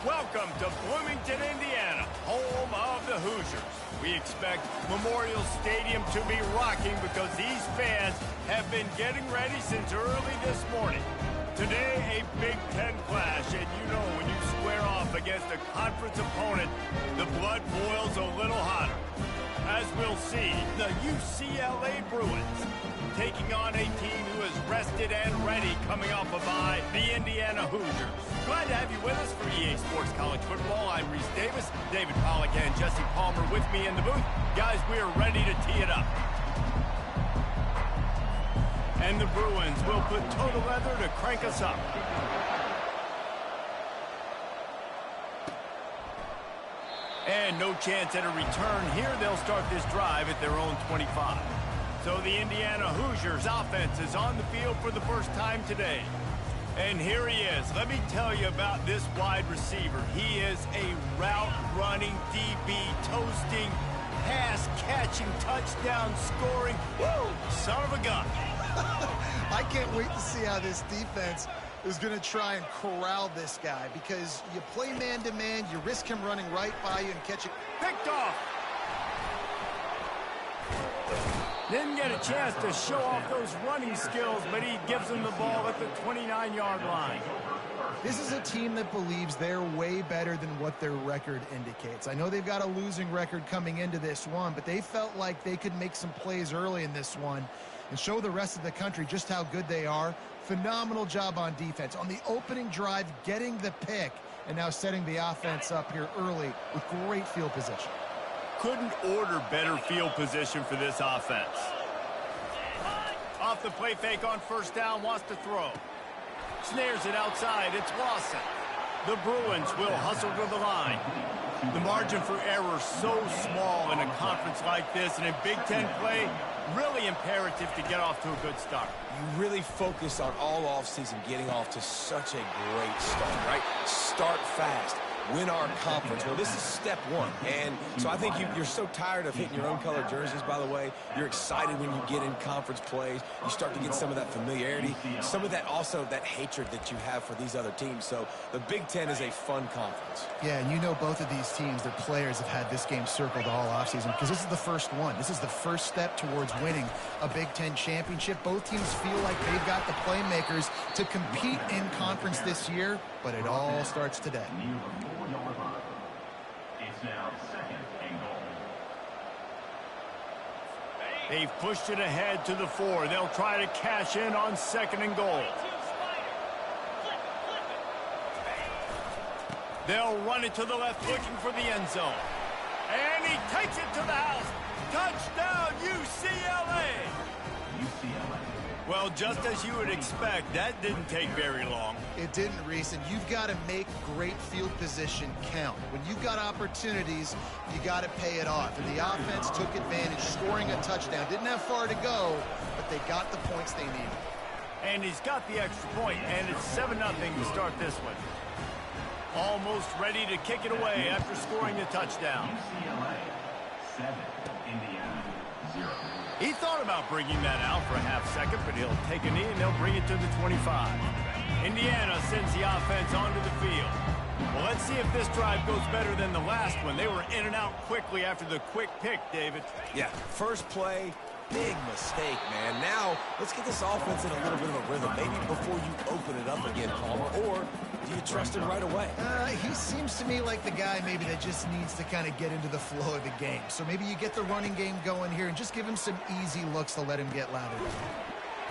Welcome to Bloomington, Indiana, home of the Hoosiers. We expect Memorial Stadium to be rocking because these fans have been getting ready since early this morning. Today, a Big Ten clash, and you know when you square off against a conference opponent, the blood boils a little hotter. As we'll see, the UCLA Bruins taking on a team who is rested and ready coming off a bye, the Indiana Hoosiers. Glad to have you with us for EA Sports College Football. I'm Reese Davis, David Pollack and Jesse Palmer with me in the booth. Guys, we are ready to tee it up. And the Bruins will put total leather to crank us up. And no chance at a return here. They'll start this drive at their own 25. So the Indiana Hoosiers offense is on the field for the first time today. And here he is. Let me tell you about this wide receiver. He is a route-running DB, toasting, pass-catching, touchdown-scoring, son of a gun. I can't wait to see how this defense is going to try and corral this guy, because you play man-to-man, you risk him running right by you and catching. Picked off. Didn't get a chance to show off those running skills, but he gives them the ball at the 29-yard line. This is a team that believes they're way better than what their record indicates. I know they've got a losing record coming into this one, but they felt like they could make some plays early in this one and show the rest of the country just how good they are. Phenomenal job on defense. On the opening drive, getting the pick, and now setting the offense up here early with great field position. Couldn't order better field position for this offense. Off the play fake on first down, wants to throw. Snares it outside, it's Lawson. The Bruins will hustle to the line. The margin for error so small in a conference like this, and in Big Ten play, really imperative to get off to a good start. You really focus on all offseason getting off to such a great start, right? Start fast. Win our conference. Well, this is step one. And so I think you're so tired of hitting your own color jerseys, by the way. You're excited when you get in conference plays. You start to get some of that familiarity, some of that also that hatred that you have for these other teams. So the Big Ten is a fun conference. Yeah, and you know both of these teams, their players have had this game circled all offseason because this is the first one. This is the first step towards winning a Big Ten championship. Both teams feel like they've got the playmakers to compete in conference this year, but it all starts today. It's now 2nd and goal. They've pushed it ahead to the 4. They'll try to cash in on 2nd and goal. They'll run it to the left, looking for the end zone. And he takes it to the house. Touchdown, UCLA! UCLA. Well, just as you would expect, that didn't take very long. It didn't, Reese, and you've got to make great field position count. When you've got opportunities, you got to pay it off. And the offense took advantage, scoring a touchdown. Didn't have far to go, but they got the points they needed. And he's got the extra point, and it's 7-0 to start this one. Almost ready to kick it away after scoring the touchdown. UCLA 7, Indiana 0. He thought about bringing that out for a half second, but he'll take a knee and they'll bring it to the 25. Indiana sends the offense onto the field. Well, let's see if this drive goes better than the last one. They were in and out quickly after the quick pick, David. Yeah, first play, big mistake, man. Now, let's get this offense in a little bit of a rhythm. Maybe before you open it up again, Palmer, or do you trust him right away? He seems to me like the guy maybe that just needs to kind of get into the flow of the game. So maybe you get the running game going here and just give him some easy looks to let him get louder.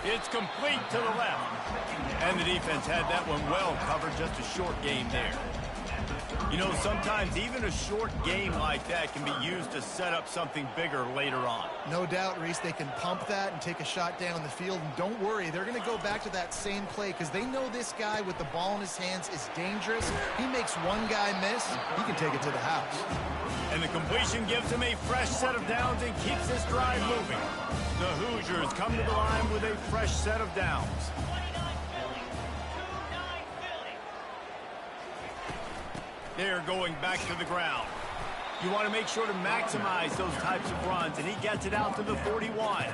It's complete to the left. And the defense had that one well covered, just a short game there. You know, sometimes even a short game like that can be used to set up something bigger later on. No doubt, Reese, they can pump that and take a shot down the field. And don't worry, they're going to go back to that same play because they know this guy with the ball in his hands is dangerous. He makes one guy miss, he can take it to the house. And the completion gives him a fresh set of downs and keeps this drive moving. The Hoosiers come to the line with a fresh set of downs. They're going back to the ground. You want to make sure to maximize those types of runs, and he gets it out to the 41.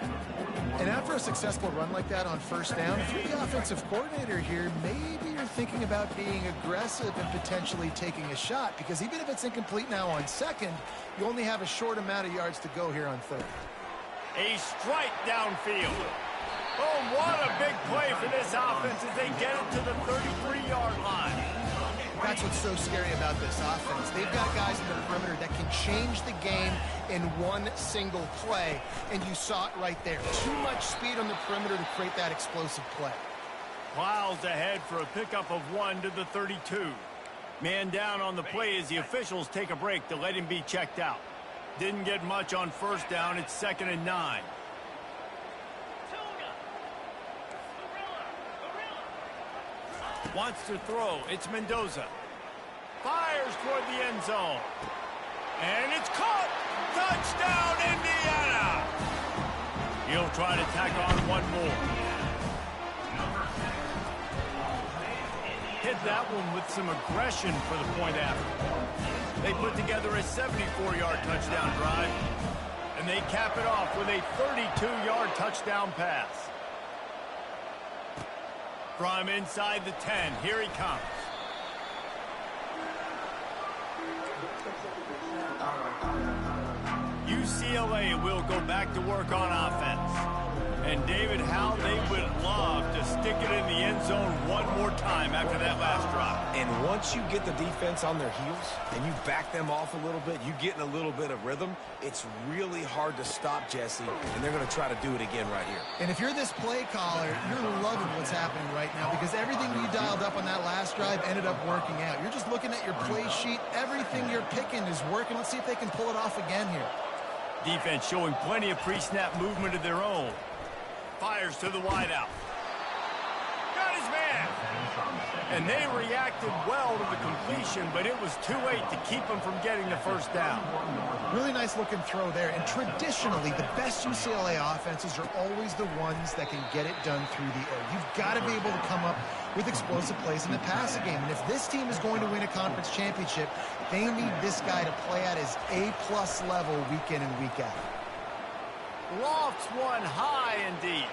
And after a successful run like that on first down, if you're the offensive coordinator here, maybe you're thinking about being aggressive and potentially taking a shot, because even if it's incomplete now on second, you only have a short amount of yards to go here on third. A strike downfield. Oh, what a big play for this offense as they get it to the 33-yard line. That's what's so scary about this offense. They've got guys in the perimeter that can change the game in one single play, and you saw it right there. Too much speed on the perimeter to create that explosive play. Plows ahead for a pickup of 1 to the 32. Man down on the play as the officials take a break to let him be checked out. Didn't get much on first down. It's 2nd and 9. Wants to throw. It's Mendoza. Fires toward the end zone. And it's caught. Touchdown, Indiana. He'll try to tack on one more. Hit that one with some aggression for the point after. They put together a 74-yard touchdown drive. And they cap it off with a 32-yard touchdown pass. From inside the 10, here he comes. UCLA will go back to work on offense. And David, how they would love to stick it in the end zone one more time after that last drive. And once you get the defense on their heels and you back them off a little bit, you get in a little bit of rhythm, it's really hard to stop, Jesse, and they're going to try to do it again right here. And if you're this play caller, you're loving what's happening right now, because everything you dialed up on that last drive ended up working out. You're just looking at your play sheet. Everything you're picking is working. Let's see if they can pull it off again here. Defense showing plenty of pre-snap movement of their own. Fires to the wideout. Got his man. And they reacted well to the completion, but it was too late to keep them from getting the first down. Really nice looking throw there. And traditionally, the best UCLA offenses are always the ones that can get it done through the air. You've got to be able to come up with explosive plays in the passing game. And if this team is going to win a conference championship, they need this guy to play at his A-plus level week in and week out. Lofts one high and deep.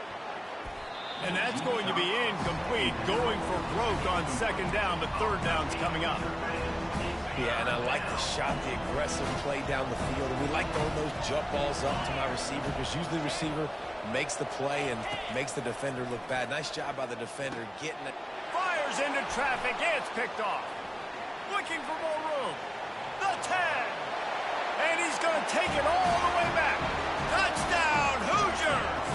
And that's going to be incomplete. Going for broke on second down, but third down's coming up. Yeah, and I like the shot, the aggressive play down the field. And we like throwing those jump balls up to my receiver, because usually the receiver makes the play and makes the defender look bad. Nice job by the defender getting it. Fires into traffic. It's picked off. Looking for more room. The 10. And he's going to take it all the way back. Touchdown, Hoosiers!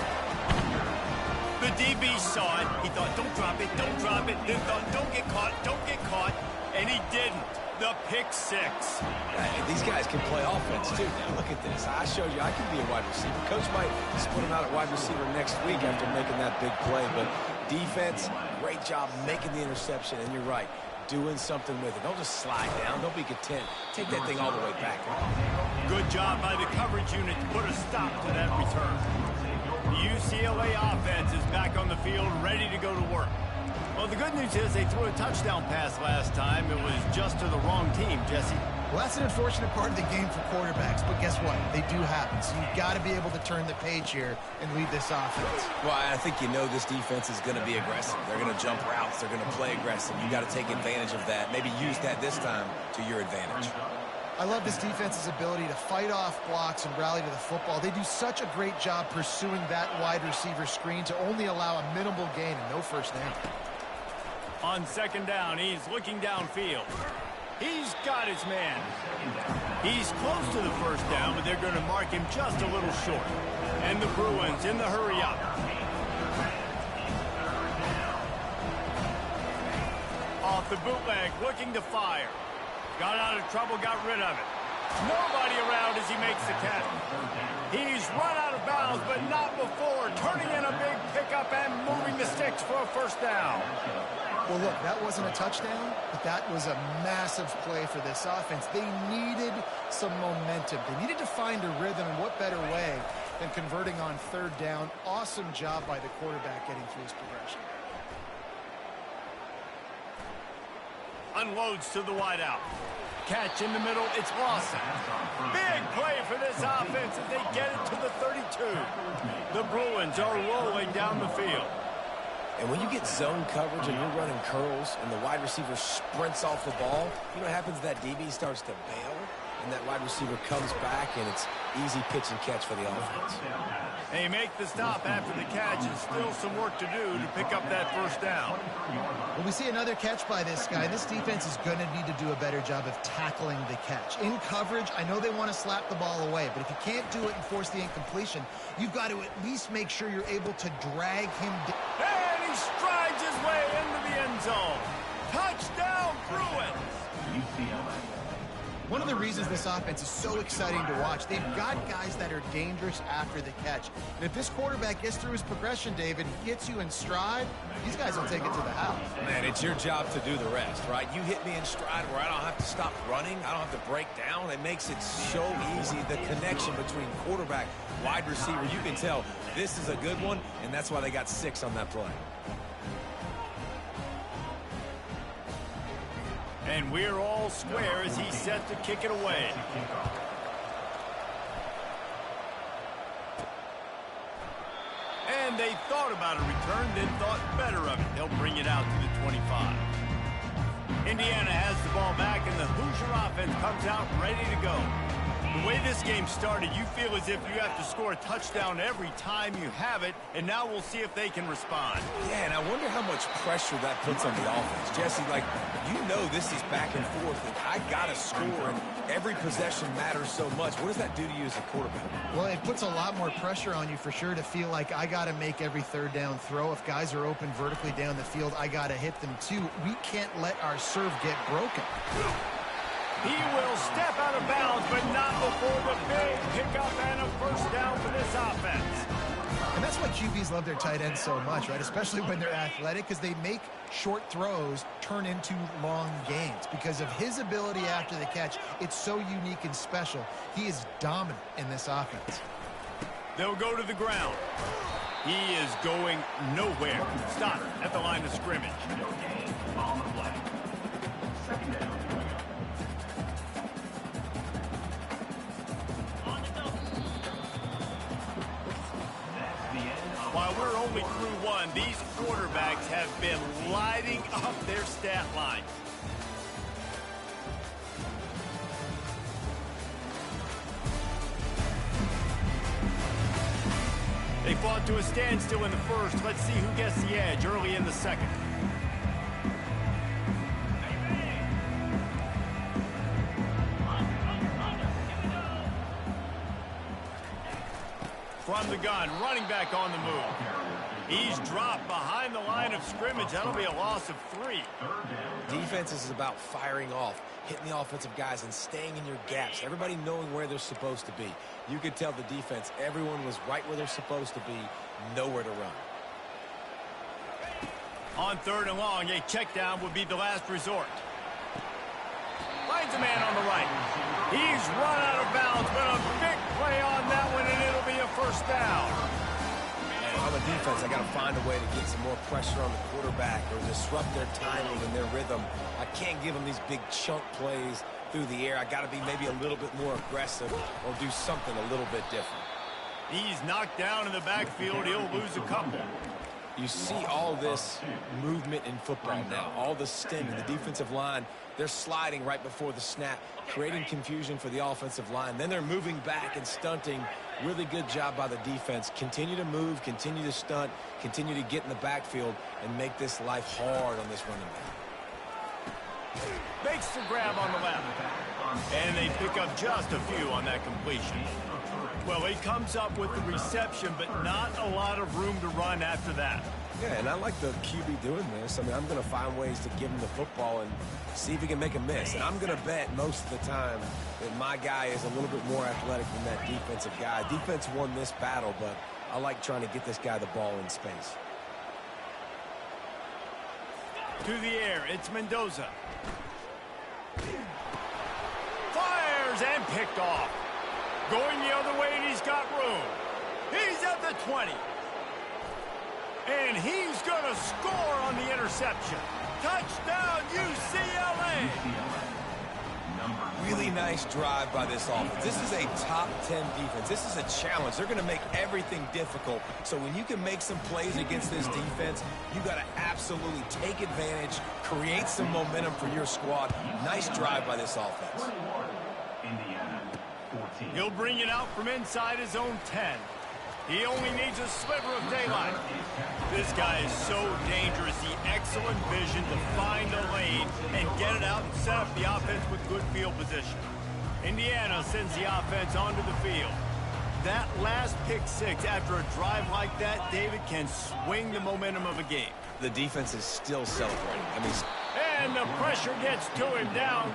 The DB saw it. He thought, don't drop it, don't drop it. Then thought, don't get caught. And he didn't. The pick six. These guys can play offense, too. Now, look at this. I showed you I can be a wide receiver. Coach might split him out at wide receiver next week after making that big play. But defense, great job making the interception. And you're right, doing something with it. Don't just slide down. Don't be content. Take that thing all the way back. Good job by the coverage unit to put a stop to that return. The UCLA offense is back on the field, ready to go to work. Well, the good news is they threw a touchdown pass last time. It was just to the wrong team, Jesse. Well, that's an unfortunate part of the game for quarterbacks, but guess what? They do happen. So you've got to be able to turn the page here and lead this offense. Well, I think you know this defense is going to be aggressive. They're going to jump routes. They're going to play aggressive. You got to take advantage of that. Maybe use that this time to your advantage. I love this defense's ability to fight off blocks and rally to the football. They do such a great job pursuing that wide receiver screen to only allow a minimal gain and no first down. On second down, he's looking downfield. He's got his man. He's close to the first down, but they're going to mark him just a little short. And the Bruins in the hurry up. Off the bootleg, looking to fire. Got out of trouble, got rid of it. Nobody around as he makes the catch. He's run out of bounds, but not before. Turning in a big pickup and moving the sticks for a first down. Well, look, that wasn't a touchdown, but that was a massive play for this offense. They needed some momentum. They needed to find a rhythm, and what better way than converting on third down. Awesome job by the quarterback getting through his progression. Unloads to the wideout. catch in the middle. It's Lawson. Big play for this offense as they get it to the 32. The Bruins are rolling down the field. And when you get zone coverage and you're running curls and the wide receiver sprints off the ball, you know what happens? That DB starts to bail, and that wide receiver comes back, and it's easy pitch and catch for the offense. They make the stop after the catch, and still some work to do to pick up that first down. Well, we see another catch by this guy. This defense is going to need to do a better job of tackling the catch. In coverage, I know they want to slap the ball away, but if you can't do it and force the incompletion, you've got to at least make sure you're able to drag him down. And he strides his way into the end zone. Touchdown, Bruins! UCLA. One of the reasons this offense is so exciting to watch, they've got guys that are dangerous after the catch. And if this quarterback gets through his progression, David, gets you in stride, these guys will take it to the house. Man, it's your job to do the rest, right? You hit me in stride where I don't have to stop running. I don't have to break down. It makes it so easy, the connection between quarterback, wide receiver. You can tell this is a good one, and that's why they got 6 on that play. And we're all square as he's set to kick it away. And they thought about a return, then thought better of it. They'll bring it out to the 25. Indiana has the ball back, and the Hoosier offense comes out ready to go. The way this game started, you feel as if you have to score a touchdown every time you have it, and now we'll see if they can respond. Yeah, and I wonder how much pressure that puts on the offense. Jesse, like, you know this is back and forth, and I got to score, and every possession matters so much. What does that do to you as a quarterback? Well, it puts a lot more pressure on you for sure to feel like I got to make every third down throw. If guys are open vertically down the field, I got to hit them too. We can't let our serve get broken. He will step out of bounds, but not before the big pickup and a first down for this offense. And that's why QBs love their tight ends so much, right? Especially when they're athletic, because they make short throws turn into long gains. Because of his ability after the catch, it's so unique and special. He is dominant in this offense. They'll go to the ground. He is going nowhere. Stop at the line of scrimmage. On the play. Second down. While we're only through one, these quarterbacks have been lighting up their stat line. They fought to a standstill in the first. Let's see who gets the edge early in the second. From the gun, running back on the move. He's dropped behind the line of scrimmage. That'll be a loss of 3. Defense is about firing off, hitting the offensive guys, and staying in your gaps. Everybody knowing where they're supposed to be. You could tell the defense, everyone was right where they're supposed to be, nowhere to run. On 3rd and long, a check down would be the last resort. Finds a man on the right. He's run out of bounds, but a big play on that one, and it'll be a first down. And on the defense, I got to find a way to get some more pressure on the quarterback or disrupt their timing and their rhythm. I can't give them these big chunk plays through the air. I got to be maybe a little bit more aggressive or do something a little bit different. He's knocked down in the backfield. He'll lose a couple. You see all this movement in football now, all the stemming, the defensive line, they're sliding right before the snap, creating confusion for the offensive line. Then they're moving back and stunting. Really good job by the defense. Continue to move, continue to stunt, continue to get in the backfield and make this life hard on this running back. Makes the grab on the left. And they pick up just a few on that completion. Well, he comes up with the reception, but not a lot of room to run after that. Yeah, and I like the QB doing this. I mean, I'm going to find ways to give him the football and see if he can make a miss. And I'm going to bet most of the time that my guy is a little bit more athletic than that defensive guy. Defense won this battle, but I like trying to get this guy the ball in space. To the air, it's Mendoza. Fires and picked off. Going the other way, and he's got room. He's at the 20. And he's going to score on the interception. Touchdown, UCLA. Really nice drive by this offense. This is a top 10 defense. This is a challenge. They're going to make everything difficult. So when you can make some plays against this defense, you got to absolutely take advantage, create some momentum for your squad. Nice drive by this offense. He'll bring it out from inside his own 10. He only needs a sliver of daylight. This guy is so dangerous. The excellent vision to find a lane and get it out and set up the offense with good field position. Indiana sends the offense onto the field. That last pick six after a drive like that, David, can swing the momentum of a game. The defense is still celebrating. And the pressure gets to him down.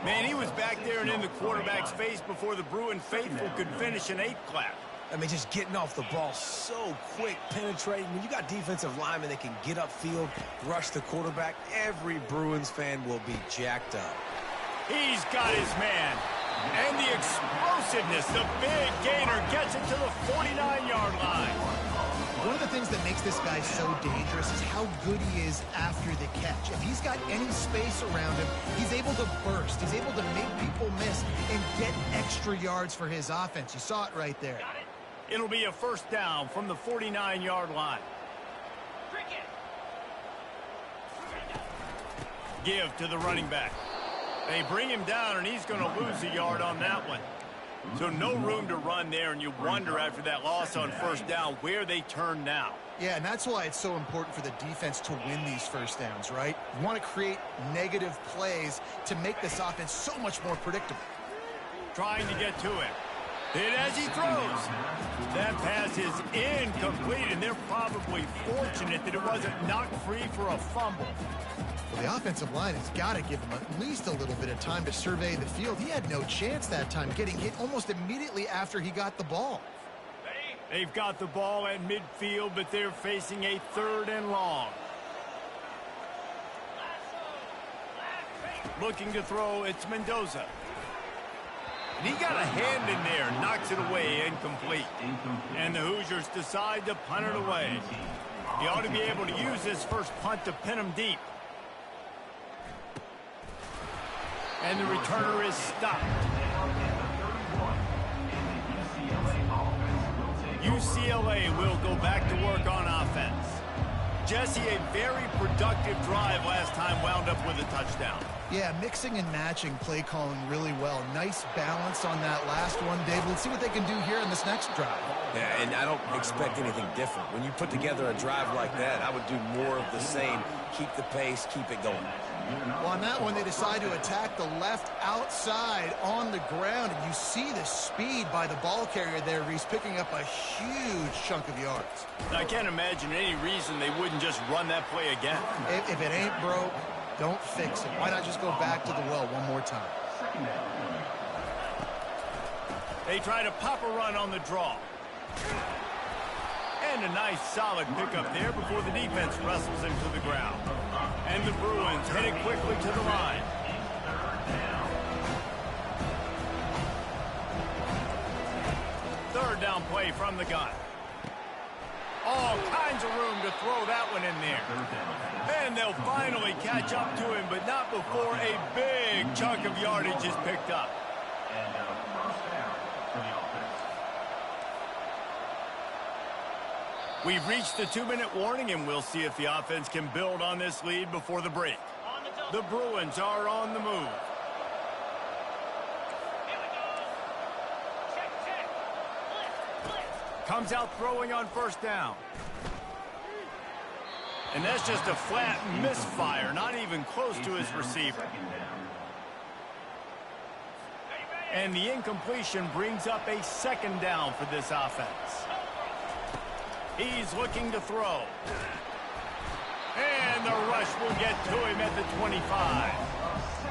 Man, he was back there and in the quarterback's face before the Bruin faithful could finish an 8 clap. Just getting off the ball so quick, penetrating. When you got defensive linemen that can get upfield, rush the quarterback, every Bruins fan will be jacked up. He's got his man. And the explosiveness, the big gainer gets it to the 49-yard line. One of the things that makes this guy so dangerous is how good he is after the catch. If he's got any space around him, he's able to burst. He's able to make people miss and get extra yards for his offense. You saw it right there. It'll be a first down from the 49-yard line. Give to the running back. They bring him down, and he's going to lose a yard on that one. So no room to run there, and you wonder after that loss on first down where they turn now. Yeah, and that's why it's so important for the defense to win these first downs, right? You want to create negative plays to make this offense so much more predictable. Trying to get to it. Hit as he throws. That pass is incomplete, and they're probably fortunate that it wasn't knocked free for a fumble. Well, the offensive line has got to give him at least a little bit of time to survey the field. He had no chance that time, getting hit almost immediately after he got the ball. They've got the ball at midfield, but they're facing a 3rd and long. Looking to throw, it's Mendoza. And he got a hand in there, knocks it away, incomplete. And the Hoosiers decide to punt it away. He ought to be able to use this first punt to pin him deep. And the returner is stopped. UCLA will go back to work on offense. Jesse, a very productive drive last time, wound up with a touchdown. Yeah, mixing and matching play calling really well. Nice balance on that last one, Dave. Let's see what they can do here in this next drive. Yeah, and I don't expect anything different. When you put together a drive like that, I would do more of the same. Keep the pace, keep it going. Well, on that one, they decide to attack the left outside on the ground, and you see the speed by the ball carrier there, Reese, picking up a huge chunk of yards. I can't imagine any reason they wouldn't just run that play again. If it ain't broke, don't fix it. Why not just go back to the well one more time? They try to pop a run on the draw. And a nice solid pickup there before the defense wrestles him to the ground. And the Bruins headed quickly to the line. Third down play from the gun. All kinds of room to throw that one in there. And they'll finally catch up to him, but not before a big chunk of yardage is picked up. And first down for the offense. We've reached the 2-minute warning, and we'll see if the offense can build on this lead before the break. The Bruins are on the move. Comes out throwing on first down. And that's just a flat misfire, not even close to his receiver. And the incompletion brings up a 2nd down for this offense. He's looking to throw. And the rush will get to him at the 25.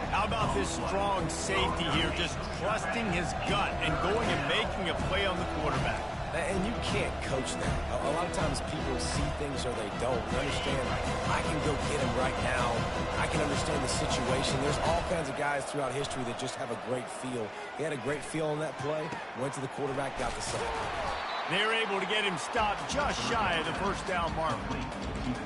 How about this strong safety here, just trusting his gut and going and making a play on the quarterback. And you can't coach that. A lot of times people see things or they don't. You understand, I can go get him right now. I can understand the situation. There's all kinds of guys throughout history that just have a great feel. He had a great feel on that play, went to the quarterback, got the sack. They're able to get him stopped just shy of the first down mark.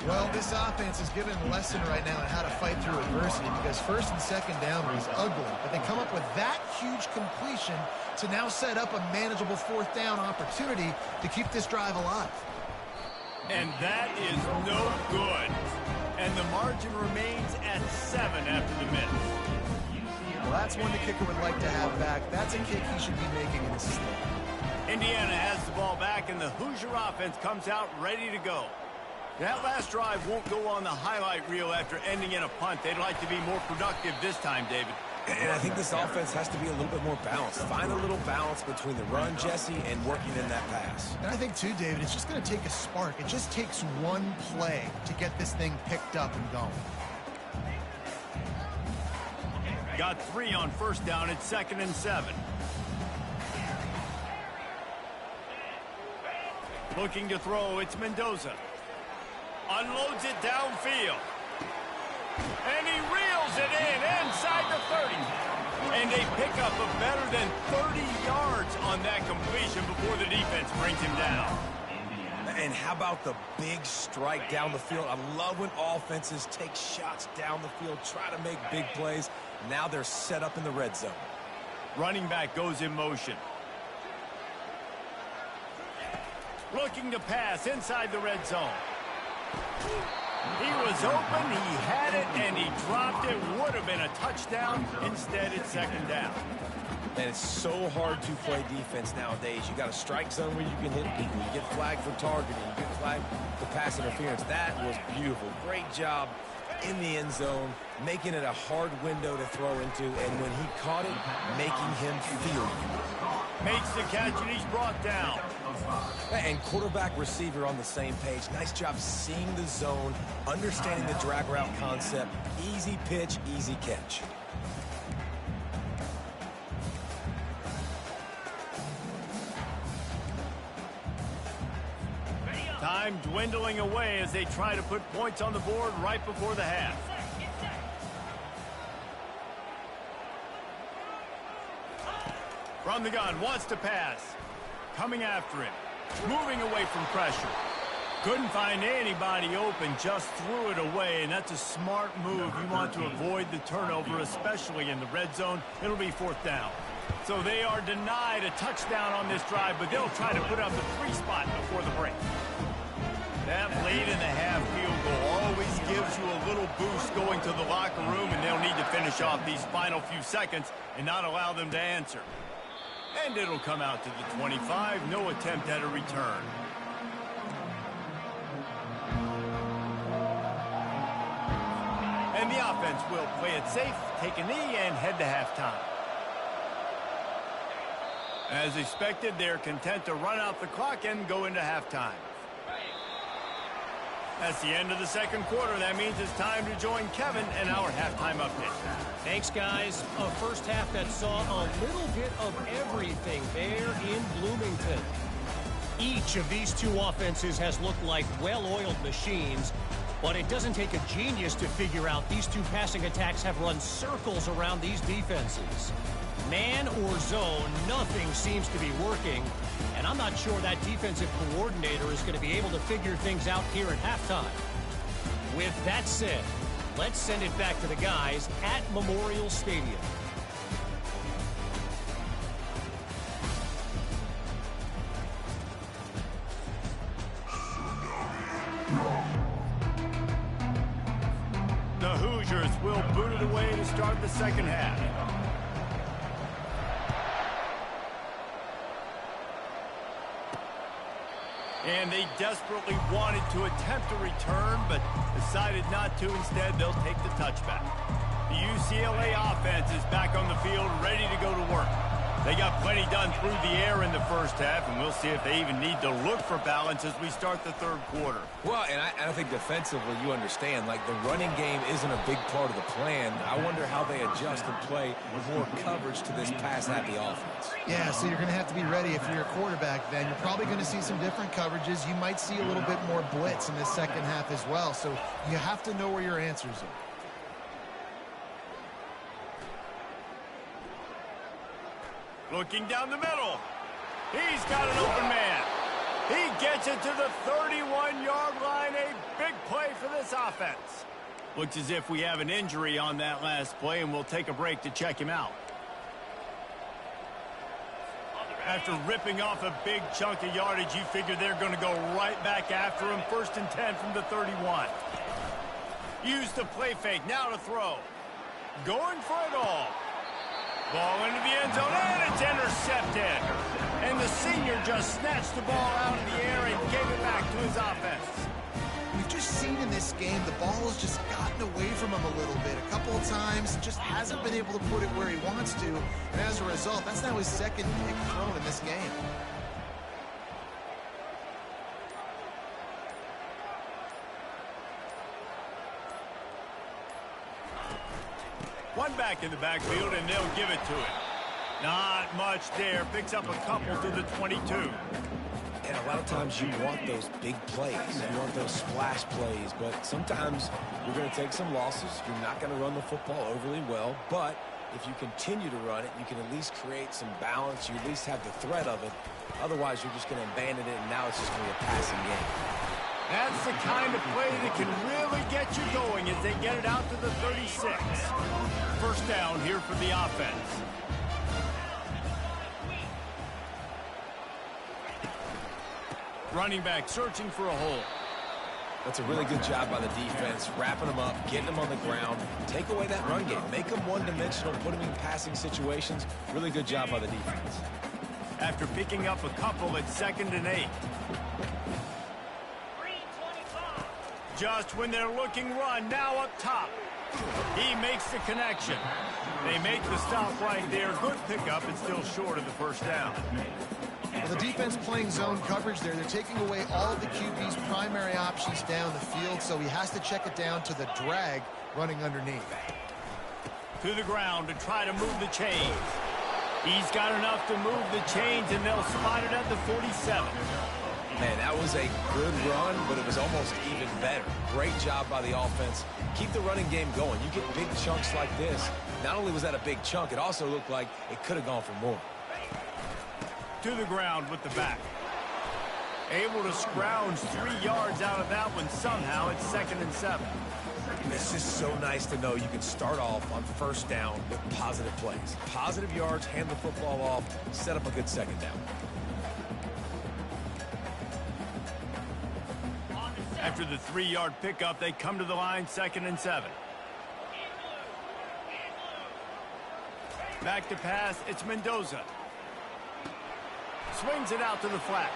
Well, this offense is giving a lesson right now on how to fight through adversity because first and second down was ugly, but they come up with that huge completion to now set up a manageable fourth down opportunity to keep this drive alive. And that is no good. And the margin remains at 7 after the miss. Well, that's one the kicker would like to have back. That's a kick he should be making in his sleep. Indiana has the ball back, and the Hoosier offense comes out ready to go. That last drive won't go on the highlight reel after ending in a punt. They'd like to be more productive this time, David. And I think this offense has to be a little bit more balanced. Find a little balance between the run, Jesse, and working in that pass. And I think, too, David, it's just going to take a spark. It just takes one play to get this thing picked up and going. Got 3 on first down at 2nd and 7. Looking to throw, it's Mendoza. Unloads it downfield. And he reels it in inside the 30. And they pick up a better than 30 yards on that completion before the defense brings him down. And how about the big strike down the field? I love when offenses take shots down the field, try to make big plays. Now they're set up in the red zone. Running back goes in motion. Looking to pass inside the red zone. He was open, he had it, and he dropped it. Would have been a touchdown. Instead, it's 2nd down. And it's so hard to play defense nowadays. You got a strike zone where you can hit people. You get flagged for targeting. You get flagged for pass interference. That was beautiful. Great job in the end zone, making it a hard window to throw into. And when he caught it, making him feel it. Makes the catch, and he's brought down. And quarterback receiver on the same page. Nice job seeing the zone, understanding the drag route concept. Easy pitch, easy catch. Time dwindling away as they try to put points on the board right before the half. From the gun, wants to pass. Coming after him. Moving away from pressure. Couldn't find anybody open, just threw it away, and that's a smart move. You want to avoid the turnover, especially in the red zone. It'll be 4th down. So they are denied a touchdown on this drive, but they'll try to put up the 3 spot before the break. That late in the half field goal always gives you a little boost going to the locker room, and they'll need to finish off these final few seconds and not allow them to answer. And it'll come out to the 25. No attempt at a return. And the offense will play it safe, take a knee, and head to halftime. As expected, they're content to run out the clock and go into halftime. That's the end of the 2nd quarter. That means it's time to join Kevin and our halftime update. Thanks, guys. A first half that saw a little bit of everything there in Bloomington. Each of these two offenses has looked like well-oiled machines, but it doesn't take a genius to figure out these two passing attacks have run circles around these defenses. Man or zone, nothing seems to be working, and I'm not sure that defensive coordinator is going to be able to figure things out here at halftime. With that said, let's send it back to the guys at Memorial Stadium. The Hoosiers will boot it away to start the 2nd half. And they desperately wanted to attempt a return, but decided not to. Instead, they'll take the touchback. The UCLA offense is back on the field, ready to go to work. They got plenty done through the air in the first half, and we'll see if they even need to look for balance as we start the 3rd quarter. Well, and I think defensively, you understand, like the running game isn't a big part of the plan. I wonder how they adjust and play more coverage to this pass-happy offense. Yeah, so you're going to have to be ready if you're a quarterback then. You're probably going to see some different coverages. You might see a little bit more blitz in the 2nd half as well, so you have to know where your answers are. Looking down the middle. He's got an open man. He gets it to the 31-yard line. A big play for this offense. Looks as if we have an injury on that last play, and we'll take a break to check him out. After ripping off a big chunk of yardage, you figure they're going to go right back after him. 1st and 10 from the 31. Use the play fake. Now to throw. Going for it all. Ball into the end zone, and it's intercepted. And the senior just snatched the ball out of the air and gave it back to his offense. We've just seen in this game the ball has just gotten away from him a little bit. A couple of times, just hasn't been able to put it where he wants to. And as a result, that's now his 2nd pick thrown in this game. One back in the backfield, and they'll give it to him. Not much there. Picks up a couple to the 22. And a lot of times you want those big plays. You want those splash plays. But sometimes you're going to take some losses. You're not going to run the football overly well. But if you continue to run it, you can at least create some balance. You at least have the threat of it. Otherwise, you're just going to abandon it, and now it's just going to be a passing game. That's the kind of play that can really get you going as they get it out to the 36. 1st down here for the offense. Running back searching for a hole. That's a really good job by the defense, wrapping them up, getting them on the ground. Take away that run game. Make them one-dimensional, put them in passing situations. Really good job by the defense. After picking up a couple at 2nd and 8. Just when they're looking run, now up top. He makes the connection. They make the stop right there. Good pickup, and still short of the 1st down. Well, the defense playing zone coverage there. They're taking away all of the QB's primary options down the field, so he has to check it down to the drag running underneath. To the ground to try to move the chains. He's got enough to move the chains, and they'll spot it at the 47. Man, that was a good run, but it was almost even better. Great job by the offense. Keep the running game going. You get big chunks like this. Not only was that a big chunk, it also looked like it could have gone for more. To the ground with the back. Able to scrounge 3 yards out of that one somehow. It's 2nd and 7. It's just so nice to know you can start off on 1st down with positive plays. Positive yards, hand the football off, set up a good 2nd down. After the 3-yard pickup, they come to the line, 2nd and 7. Back to pass, it's Mendoza. Swings it out to the flat.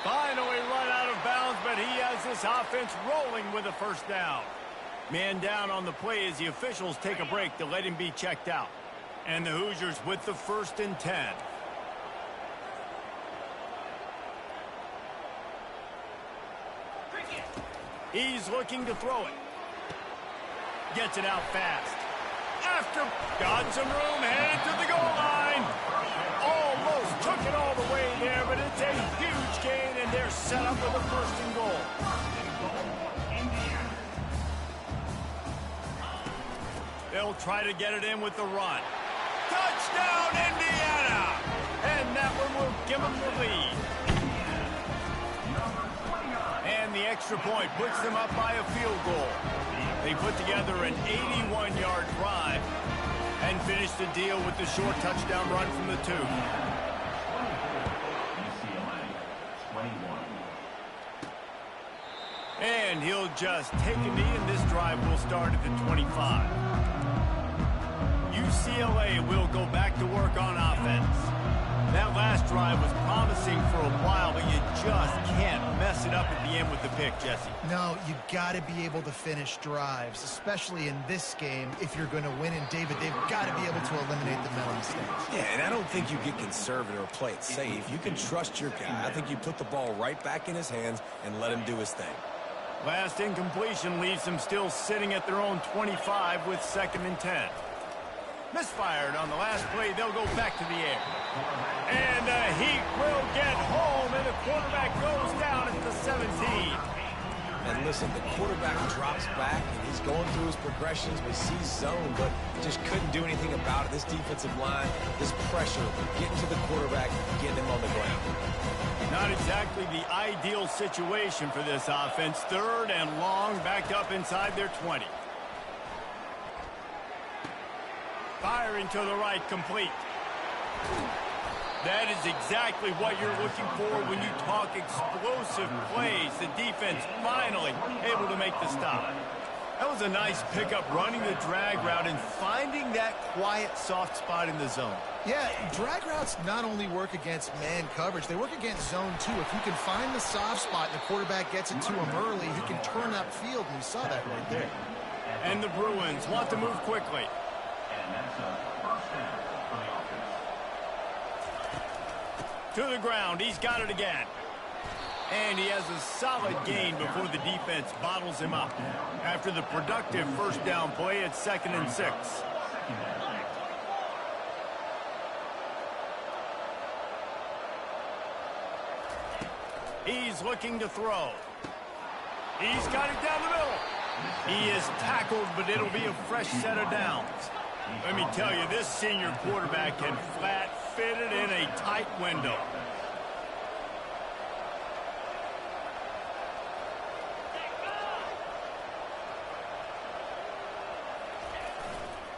Finally run out of bounds, but he has this offense rolling with a 1st down. Man down on the play as the officials take a break to let him be checked out. And the Hoosiers with the 1st and 10. He's looking to throw it. Gets it out fast. After, got some room, headed to the goal line. Almost took it all the way there, but it's a huge gain, and they're set up with a 1st and goal. They'll try to get it in with the run. Touchdown, Indiana! And that one will give them the lead. And the extra point puts them up by a field goal. They put together an 81-yard drive and finish the deal with the short touchdown run from the 2. And he'll just take a knee, and this drive will start at the 25. UCLA will go back to work on offense. That last drive was promising for a while, but you just can't mess it up at the end with the pick, Jesse. No, you got to be able to finish drives, especially in this game. If you're going to win, and David, they've got to be able to eliminate the mental mistakes. Yeah, and I don't think you get conservative or play it safe. You can trust your guy. I think you put the ball right back in his hands and let him do his thing. Last incompletion leaves them still sitting at their own 25 with 2nd and 10. Misfired on the last play. They'll go back to the air. And Heat will get home, and the quarterback goes down at the 17. And listen, the quarterback drops back, and he's going through his progressions. We see zone, but just couldn't do anything about it. This defensive line, this pressure, getting to the quarterback, getting him on the ground. Not exactly the ideal situation for this offense. 3rd and long, backed up inside their 20. Firing to the right, complete. That is exactly what you're looking for when you talk explosive plays. The defense finally able to make the stop. That was a nice pickup, running the drag route and finding that quiet, soft spot in the zone. Yeah, drag routes not only work against man coverage, they work against zone too. If you can find the soft spot and the quarterback gets it to him early, he can turn upfield, and we saw that right there. And the Bruins want to move quickly. And that's a first down for the offense. To the ground, he's got it again. And he has a solid gain before the defense bottles him up. After the productive first down play, it's 2nd and 6. He's looking to throw. He's got it down the middle. He is tackled, but it'll be a fresh set of downs. Let me tell you, this senior quarterback can flat fit it in a tight window.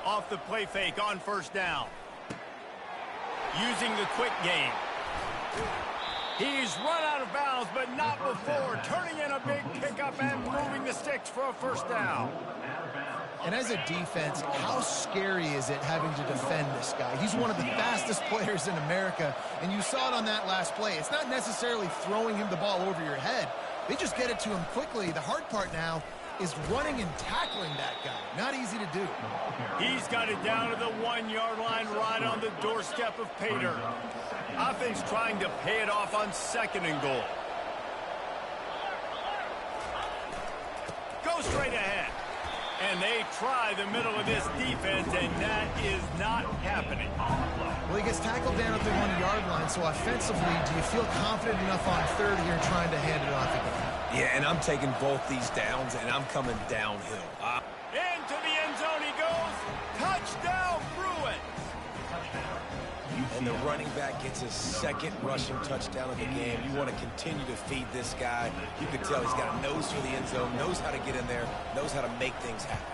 Off the play fake on first down. Using the quick game. He's run out of bounds, but not before. Turning in a big pickup and moving the sticks for a first down. And as a defense, how scary is it having to defend this guy? He's one of the fastest players in America, and you saw it on that last play. It's not necessarily throwing him the ball over your head. They just get it to him quickly. The hard part now is running and tackling that guy. Not easy to do. He's got it down to the 1-yard line, right on the doorstep of Pater. Offense trying to pay it off on 2nd and goal. Go straight ahead. And they try the middle of this defense, and that is not happening. Well, he gets tackled down at the 1-yard line, so offensively, do you feel confident enough on 3rd here trying to hand it off again? Yeah, and I'm taking both these downs, and I'm coming downhill. Into the end zone he goes. Touchdown, Bruins. And the running back gets his 2nd rushing touchdown of the game. You want to continue to feed this guy. You can tell he's got a nose for the end zone, knows how to get in there, knows how to make things happen.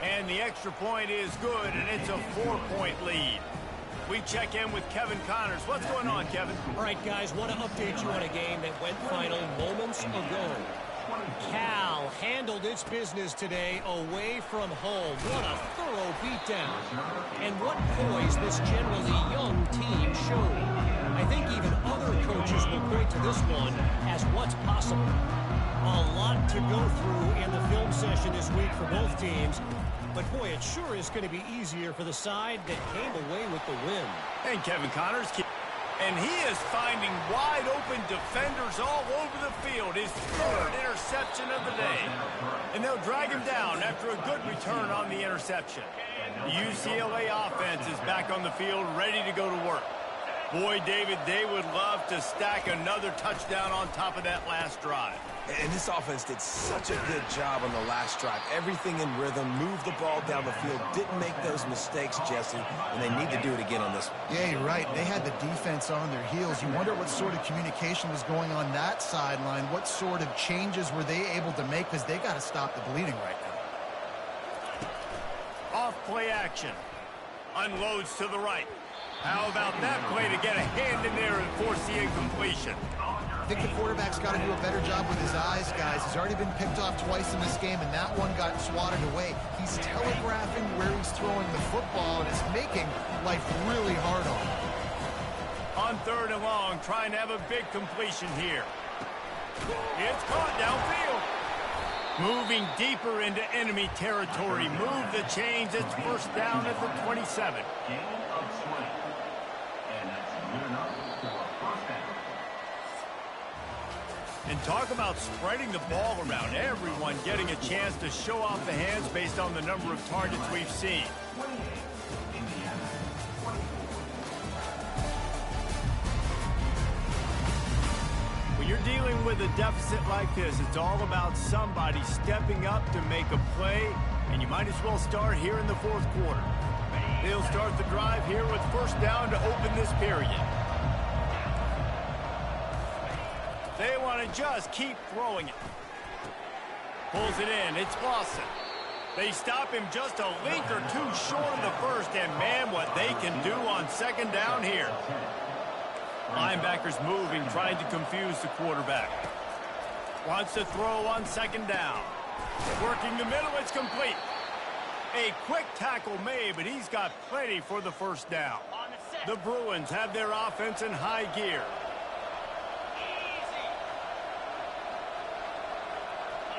And the extra point is good, and it's a 4-point lead. We check in with Kevin Connors. What's going on, Kevin? All right, guys, want to update you on a game that went final moments ago. Cal handled its business today away from home. What a thorough beatdown. And what poise this generally young team showed. I think even other coaches will point to this one as what's possible. A lot to go through in the film session this week for both teams. But, boy, it sure is going to be easier for the side that came away with the win. And Kevin Connors. And he is finding wide-open defenders all over the field. His 3rd interception of the day. And they'll drag him down after a good return on the interception. The UCLA offense is back on the field, ready to go to work. Boy, David, they would love to stack another touchdown on top of that last drive. And this offense did such a good job on the last drive. Everything in rhythm, moved the ball down the field, didn't make those mistakes, Jesse, and they need to do it again on this one. Yeah, you're right. They had the defense on their heels. You wonder what sort of communication was going on that sideline. What sort of changes were they able to make, because they got to stop the bleeding right now. Off play action. Unloads to the right. How about that play to get a hand in there and force the incompletion? I think the quarterback's got to do a better job with his eyes, guys. He's already been picked off twice in this game, and that one got swatted away. He's telegraphing where he's throwing the football, and it's making life really hard on him. On 3rd and long, trying to have a big completion here. It's caught downfield. Moving deeper into enemy territory. Move the chains. It's first down at the 27. And talk about spreading the ball around. Everyone getting a chance to show off the hands based on the number of targets we've seen. When you're dealing with a deficit like this, it's all about somebody stepping up to make a play, and you might as well start here in the fourth quarter. They'll start the drive here with first down to open this period. They want to just keep throwing it. Pulls it in. It's Lawson. They stop him just a link or two short of the first, and man, what they can do on second down here. Linebackers moving, trying to confuse the quarterback. Wants to throw on second down. Working the middle, it's complete. A quick tackle made, but he's got plenty for the first down. The Bruins have their offense in high gear.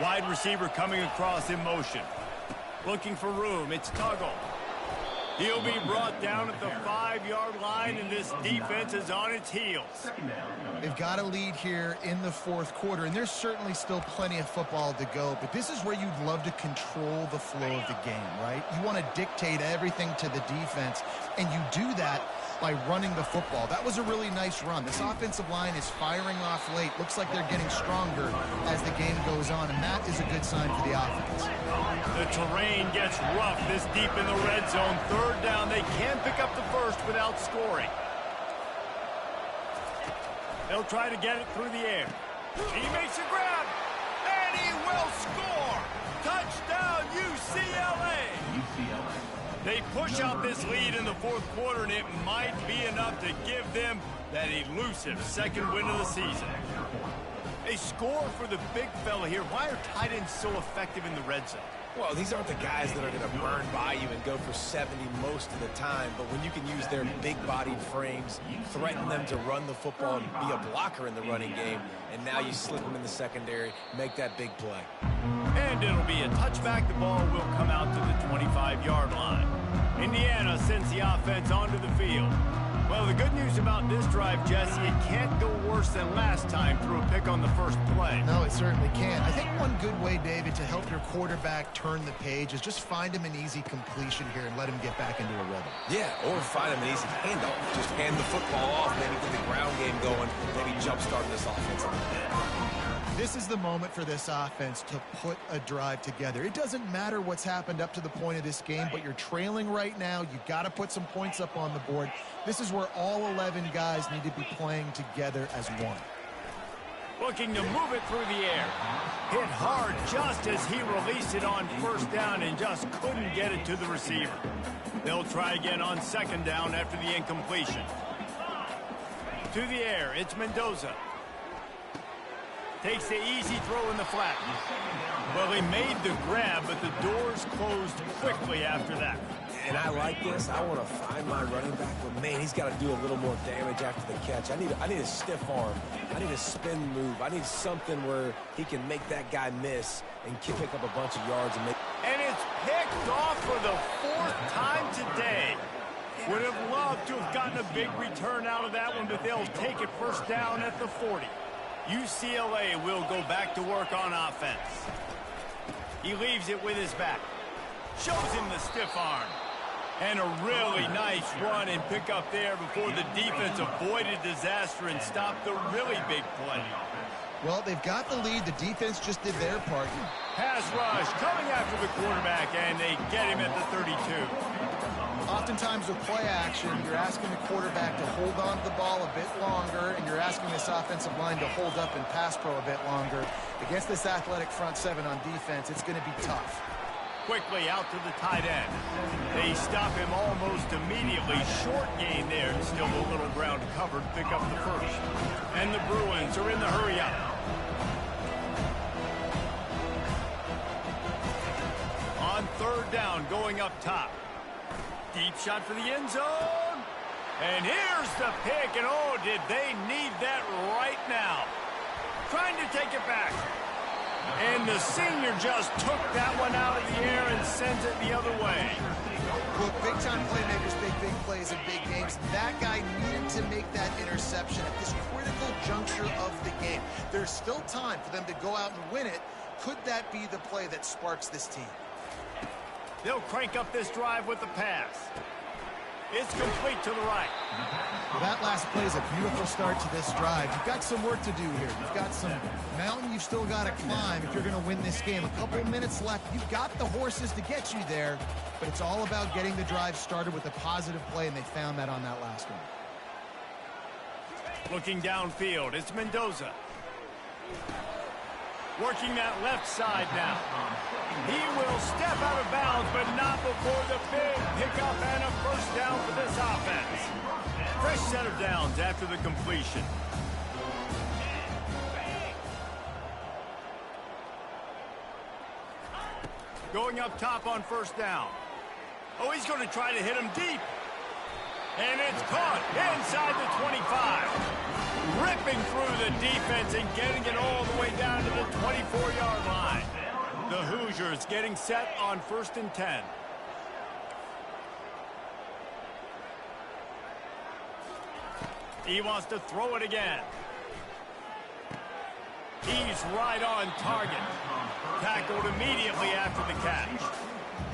Wide receiver coming across in motion. Looking for room, it's Tuggle. He'll be brought down at the 5-yard line, and this defense is on its heels. They've got a lead here in the fourth quarter, and there's certainly still plenty of football to go, but this is where you'd love to control the flow of the game, right? You want to dictate everything to the defense, and you do that by running the football. That was a really nice run. This offensive line is firing off late. Looks like they're getting stronger as the game goes on, and that is a good sign for the offense. The terrain gets rough this deep in the red zone. Third down, they can pick up the first without scoring. They'll try to get it through the air. He makes a grab, and he will score. Touchdown, UCLA. They push out this lead in the fourth quarter, and it might be enough to give them that elusive second win of the season. They score for the big fella here. Why are tight ends so effective in the red zone? Well, these aren't the guys that are going to burn by you and go for 70 most of the time, but when you can use their big-bodied frames, threaten them to run the football and be a blocker in the running game, and now you slip them in the secondary, make that big play. And it'll be a touchback. The ball will come out to the 25-yard line. Indiana sends the offense onto the field. Well, the good news about this drive, Jesse, it can't go worse than last time through a pick on the first play. No, it certainly can't. I think one good way, David, to help your quarterback turn the page is just find him an easy completion here and let him get back into a rhythm. Yeah, or find him an easy handoff. Just hand the football off, maybe get the ground game going, maybe jumpstart this offense a little bit. This is the moment for this offense to put a drive together. It doesn't matter what's happened up to the point of this game, but you're trailing right now. You've got to put some points up on the board. This is where all 11 guys need to be playing together as one. Looking to move it through the air. Hit hard just as he released it on first down and just couldn't get it to the receiver. They'll try again on second down after the incompletion. To the air, it's Mendoza. Takes the easy throw in the flat. Well, he made the grab, but the doors closed quickly after that. And I like this. I want to find my running back, but man, he's got to do a little more damage after the catch. I need a stiff arm. I need a spin move. I need something where he can make that guy miss and pick up a bunch of yards and make. And it's picked off for the fourth time today. Would have loved to have gotten a big return out of that one, but they'll take it first down at the 40. UCLA will go back to work on offense. He leaves it with his back. Shows him the stiff arm. And a really nice run and pick up there before the defense avoided disaster and stopped the really big play. Well, they've got the lead. The defense just did their part. Pass rush coming after the quarterback, and they get him at the 32. Oftentimes with play action, you're asking the quarterback to hold on to the ball a bit longer, and you're asking this offensive line to hold up and pass pro a bit longer. Against this athletic front seven on defense, it's going to be tough. Quickly out to the tight end. They stop him almost immediately. Short gain there, and still a little ground covered. Pick up the first. And the Bruins are in the hurry up. On third down, going up top. Deep shot for the end zone. And here's the pick, and oh, did they need that right now. Trying to take it back. And the senior just took that one out of the air and sends it the other way. Look, big-time playmakers make big plays in big games. That guy needed to make that interception at this critical juncture of the game. There's still time for them to go out and win it. Could that be the play that sparks this team? They'll crank up this drive with the pass. It's complete to the right. Well, that last play is a beautiful start to this drive. You've got some work to do here. You've got some mountain you've still got to climb if you're going to win this game. A couple minutes left. You've got the horses to get you there, but it's all about getting the drive started with a positive play, and they found that on that last one. Looking downfield, it's Mendoza. Working that left side now. He will step out of bounds, but not before the big pickup and a first down for this offense. Fresh set of downs after the completion. Going up top on first down. Oh, he's going to try to hit him deep. And it's caught inside the 25. Ripping through the defense and getting it all the way down to the 24-yard line. The Hoosiers getting set on 1st and 10. He wants to throw it again. He's right on target. Tackled immediately after the catch.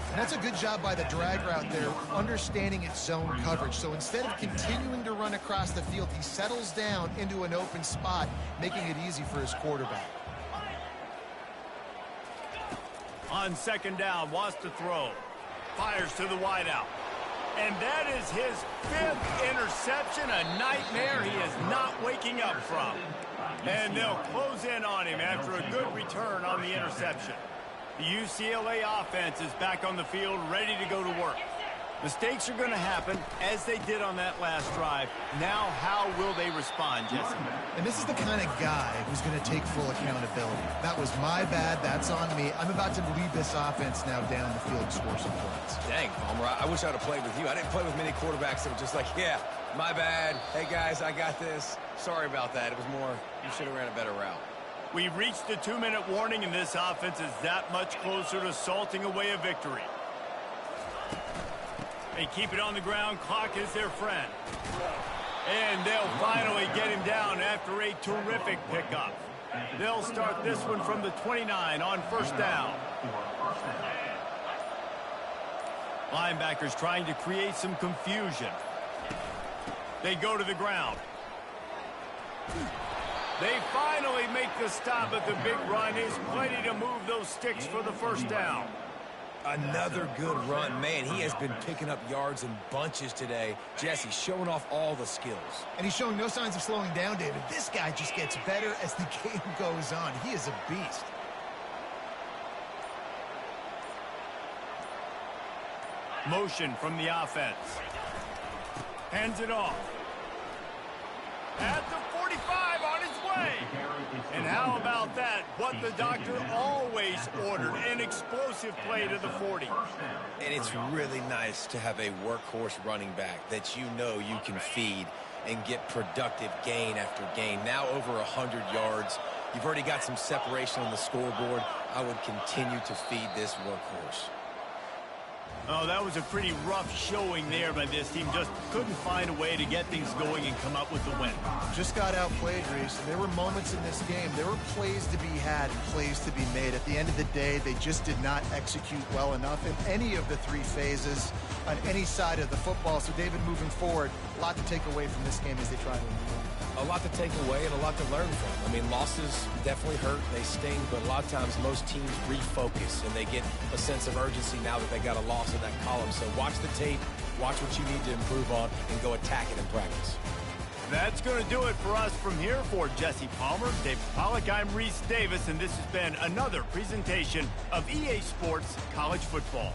And that's a good job by the drag route there, understanding its zone coverage. So instead of continuing to run across the field, he settles down into an open spot, making it easy for his quarterback. On 2nd down, wants to throw. Fires to the wideout. And that is his 5th interception, a nightmare he is not waking up from. And they'll close in on him after a good return on the interception. The UCLA offense is back on the field, ready to go to work. Mistakes are going to happen, as they did on that last drive. Now, how will they respond, Jesse? And this is the kind of guy who's going to take full accountability. That was my bad. That's on me. I'm about to lead this offense now down the field and score some points. Dang, Palmer, I wish I would have played with you. I didn't play with many quarterbacks that were just like, yeah, my bad. Hey, guys, I got this. Sorry about that. It was more, you should have ran a better route. We've reached the 2-minute warning, and this offense is that much closer to salting away a victory. They keep it on the ground. Clock is their friend. And they'll finally get him down after a terrific pickup. They'll start this one from the 29 on 1st down. Linebackers trying to create some confusion. They go to the ground. They finally make the stop at the big run. Is plenty to move those sticks for the 1st down. Another good run. Man, he has been picking up yards in bunches today. Jesse showing off all the skills. And he's showing no signs of slowing down, David. This guy just gets better as the game goes on. He is a beast. Motion from the offense. Hands it off. At the 45 on his way. And how about that? What the doctor always ordered, an explosive play to the 40. And it's really nice to have a workhorse running back that you know you can feed and get productive gain after gain. Now over 100 yards. You've already got some separation on the scoreboard. I would continue to feed this workhorse. Oh, that was a pretty rough showing there by this team. Just couldn't find a way to get things going and come up with the win. Just got outplayed, Reese. There were moments in this game. There were plays to be had and plays to be made. At the end of the day, they just did not execute well enough in any of the 3 phases on any side of the football. So, David, moving forward, a lot to take away from this game as they try to win. A lot to take away and a lot to learn from. I mean, losses definitely hurt. They sting, but a lot of times most teams refocus and they get a sense of urgency now that they got a loss in that column. So watch the tape, watch what you need to improve on, and go attack it in practice. That's going to do it for us from here. For Jesse Palmer, David Pollack, I'm Reese Davis, and this has been another presentation of EA Sports College Football.